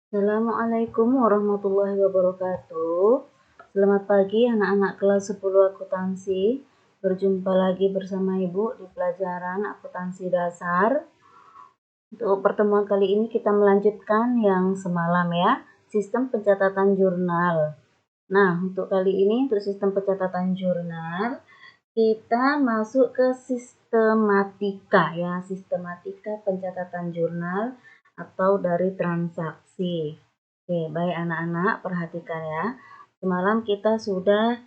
Assalamualaikum warahmatullahi wabarakatuh. Selamat pagi anak-anak kelas 10 akuntansi. Berjumpa lagi bersama Ibu di pelajaran akuntansi dasar. Untuk pertemuan kali ini kita melanjutkan yang semalam ya, sistem pencatatan jurnal. Nah, untuk kali ini untuk sistem pencatatan jurnal kita masuk ke sistematika ya, sistematika pencatatan jurnal atau dari transaksi. Oke, baik anak-anak, perhatikan ya. Semalam kita sudah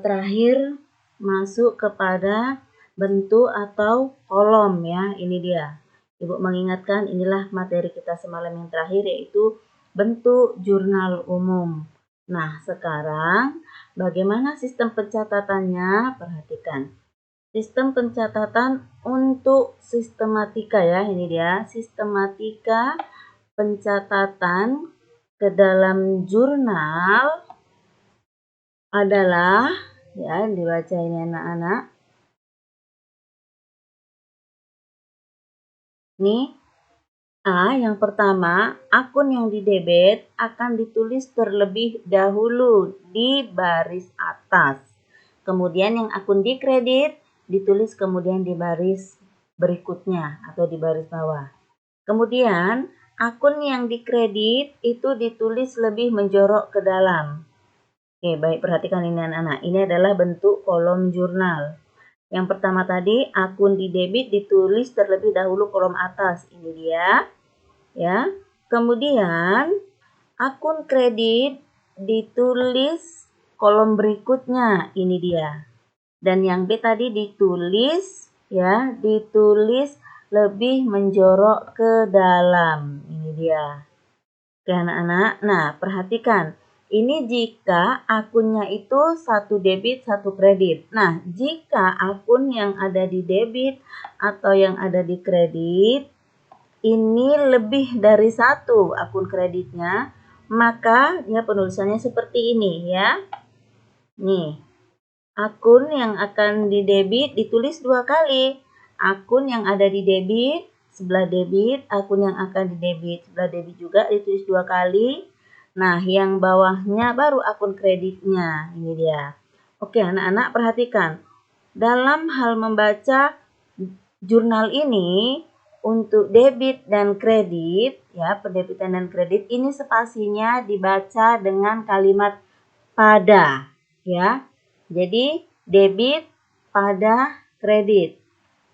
terakhir masuk kepada bentuk atau kolom ya. Ini dia. Ibu mengingatkan inilah materi kita semalam yang terakhir yaitu bentuk jurnal umum. Nah, sekarang bagaimana sistem pencatatannya? Perhatikan. Sistem pencatatan untuk sistematika ya, ini dia. Sistematika pencatatan ke dalam jurnal adalah, ya dibaca ini anak-anak. Nih, yang pertama, akun yang didebit akan ditulis terlebih dahulu di baris atas. Kemudian yang akun dikredit ditulis kemudian di baris berikutnya atau di baris bawah. Kemudian akun yang dikredit itu ditulis lebih menjorok ke dalam. Oke, baik perhatikan ini anak-anak. Ini adalah bentuk kolom jurnal. Yang pertama tadi akun di debit ditulis terlebih dahulu kolom atas. Ini dia. Ya. Kemudian akun kredit ditulis kolom berikutnya. Ini dia. Dan yang B tadi ditulis ya, ditulis lebih menjorok ke dalam. Ini dia. Oke anak-anak. Nah, perhatikan. Ini jika akunnya itu satu debit, satu kredit. Nah, jika akun yang ada di debit atau yang ada di kredit ini lebih dari satu akun kreditnya, maka ya penulisannya seperti ini ya. Nih, akun yang akan didebit ditulis dua kali. Akun yang ada di debit, sebelah debit, akun yang akan didebit, sebelah debit juga ditulis dua kali. Nah, yang bawahnya baru akun kreditnya. Ini dia. Oke, anak-anak perhatikan. Dalam hal membaca jurnal ini, untuk debit dan kredit, ya, pendebitan dan kredit, ini spasinya dibaca dengan kalimat pada, ya. Jadi, debit pada kredit.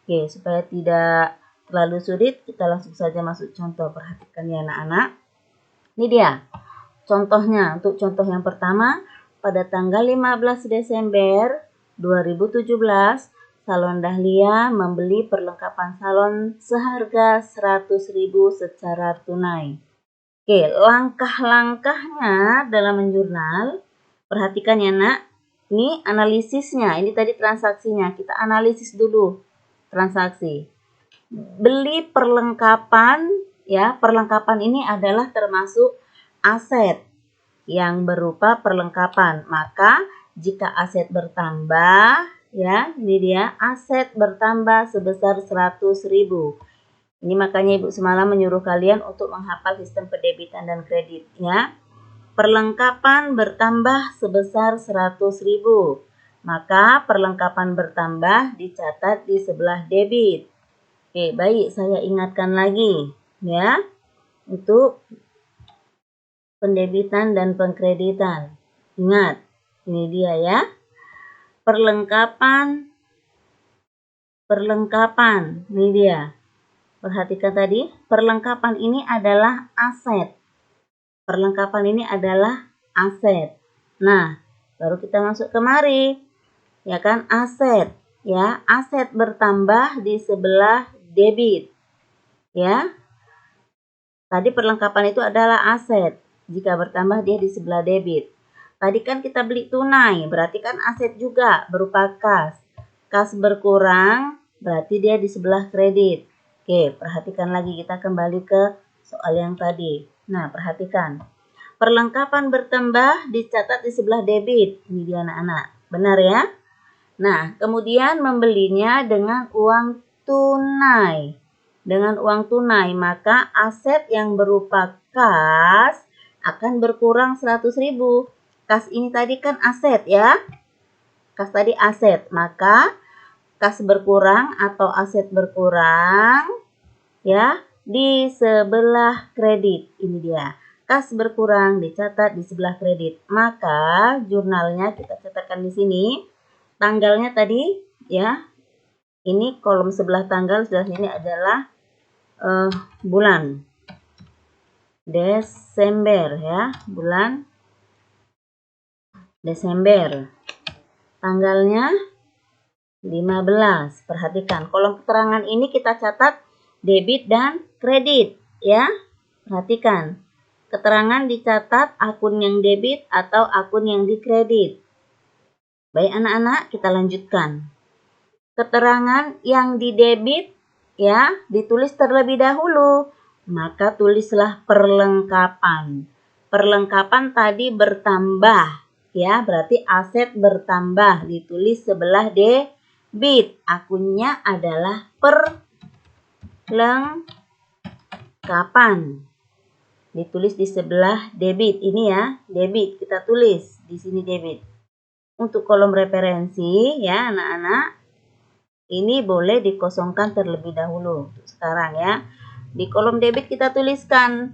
Oke, supaya tidak terlalu sulit, kita langsung saja masuk contoh. Perhatikan ya anak-anak. Ini dia. Contohnya, untuk contoh yang pertama, pada tanggal 15 Desember 2017, Salon Dahlia membeli perlengkapan salon seharga 100.000 secara tunai. Oke, langkah-langkahnya dalam menjurnal, perhatikan ya nak, ini analisisnya, ini tadi transaksinya, kita analisis dulu transaksi. Beli perlengkapan, ya perlengkapan ini adalah termasuk aset yang berupa perlengkapan. Maka jika aset bertambah, ya ini dia aset bertambah sebesar 100.000. Ini makanya Ibu semalam menyuruh kalian untuk menghafal sistem pendebitan dan kredit ya. Perlengkapan bertambah sebesar 100.000. Maka perlengkapan bertambah dicatat di sebelah debit. Oke, baik saya ingatkan lagi ya. Untuk pendebitan dan pengkreditan. Ingat, ini dia ya. Perlengkapan. Ini dia. Perhatikan tadi, perlengkapan ini adalah aset. Perlengkapan ini adalah aset. Nah, baru kita masuk kemari. Ya kan, aset. Ya, aset bertambah di sebelah debit. Ya. Tadi perlengkapan itu adalah aset. Jika bertambah dia di sebelah debit. Tadi kan kita beli tunai, berarti kan aset juga berupa kas. Kas berkurang, berarti dia di sebelah kredit. Oke, perhatikan lagi, kita kembali ke soal yang tadi. Nah, perhatikan. Perlengkapan bertambah dicatat di sebelah debit. Ini dia anak-anak. Benar ya? Nah, kemudian membelinya dengan uang tunai. dengan uang tunai, maka aset yang berupa kas akan berkurang 100.000. Kas ini tadi kan aset ya. Kas tadi aset, maka kas berkurang atau aset berkurang ya di sebelah kredit. Ini dia. Kas berkurang dicatat di sebelah kredit. Maka jurnalnya kita catatkan di sini. Tanggalnya tadi ya. Ini kolom sebelah tanggal, sebelah sini adalah bulan Desember ya, bulan Desember. Tanggalnya 15. Perhatikan, kolom keterangan ini kita catat debit dan kredit ya. Perhatikan, keterangan dicatat akun yang debit atau akun yang dikredit. Baik anak-anak, kita lanjutkan. Keterangan yang didebit ya ditulis terlebih dahulu, maka tulislah perlengkapan. Perlengkapan tadi bertambah ya, berarti aset bertambah, ditulis sebelah debit. Akunnya adalah perlengkapan, ditulis di sebelah debit. Ini ya debit, kita tulis di sini debit. Untuk kolom referensi ya anak-anak, ini boleh dikosongkan terlebih dahulu sekarang ya. Di kolom debit kita tuliskan,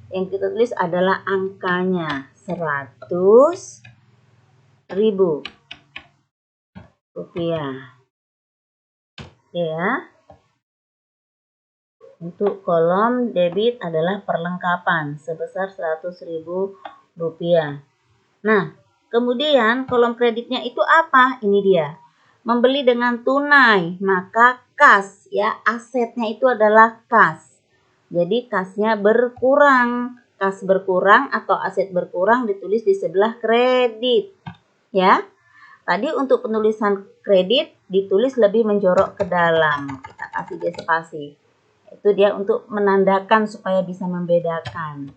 yang kita tulis adalah angkanya 100.000 rupiah ya. Untuk kolom debit adalah perlengkapan sebesar 100.000 rupiah. Nah, kemudian kolom kreditnya itu apa? Ini dia. Membeli dengan tunai, maka kas ya, asetnya itu adalah kas. Jadi kasnya berkurang. Kas berkurang atau aset berkurang ditulis di sebelah kredit ya. Tadi untuk penulisan kredit ditulis lebih menjorok ke dalam. Kita kasih dia spasi. Itu dia untuk menandakan supaya bisa membedakan.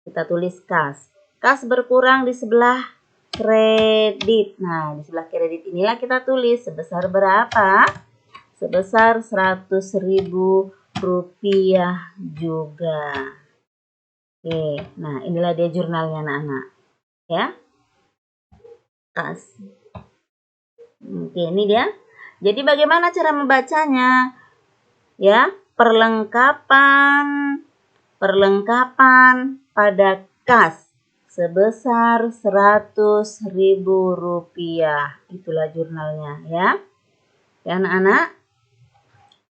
Kita tulis kas. Kas berkurang di sebelah kredit. Nah, di sebelah kredit inilah kita tulis sebesar berapa? Sebesar 100.000 rupiah juga. Oke, nah inilah dia jurnalnya anak-anak. Ya. Kas. Oke, ini dia. Jadi bagaimana cara membacanya? Ya, perlengkapan pada kas sebesar 100.000 rupiah. Itulah jurnalnya ya. Ya anak-anak.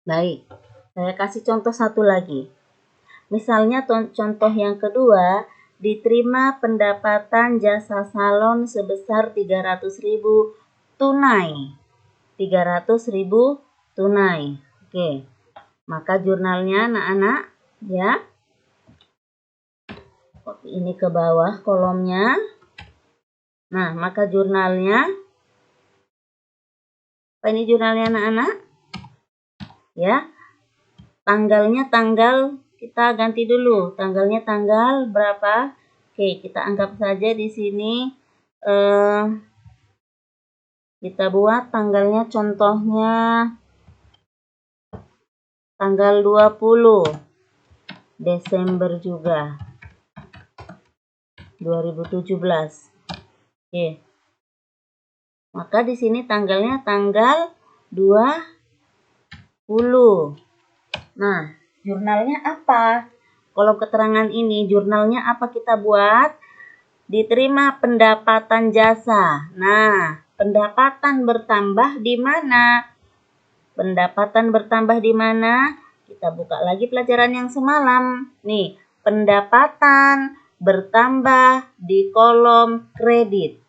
Baik, saya kasih contoh satu lagi. Misalnya contoh yang kedua, diterima pendapatan jasa salon sebesar 300.000 tunai. 300.000 tunai. Oke. Maka jurnalnya anak-anak ya. Ini ke bawah kolomnya. Nah, maka jurnalnya, apa ini jurnalnya anak-anak? Ya, tanggalnya tanggal, kita ganti dulu. Tanggalnya tanggal berapa? Oke, kita anggap saja di sini kita buat tanggalnya contohnya tanggal 20 Desember juga 2017. Oke. Maka di sini tanggalnya tanggal 20. Nah, jurnalnya apa? Kolom keterangan ini jurnalnya apa kita buat? Diterima pendapatan jasa. Nah, pendapatan bertambah di mana? Pendapatan bertambah di mana? Kita buka lagi pelajaran yang semalam. Nih, pendapatan bertambah di kolom kredit.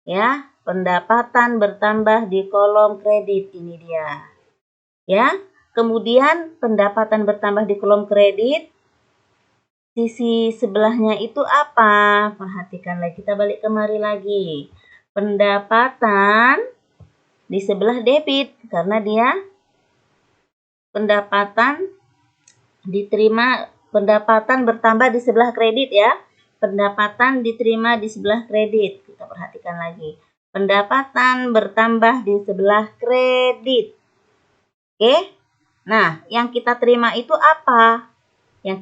Ya, pendapatan bertambah di kolom kredit. Ini dia. Ya, kemudian pendapatan bertambah di kolom kredit. Sisi sebelahnya itu apa? Perhatikan lagi, kita balik kemari lagi. Pendapatan di sebelah debit, karena dia pendapatan diterima, pendapatan bertambah di sebelah kredit ya. Pendapatan diterima di sebelah kredit. Kita perhatikan lagi. Pendapatan bertambah di sebelah kredit. Oke? Nah, yang kita terima itu apa?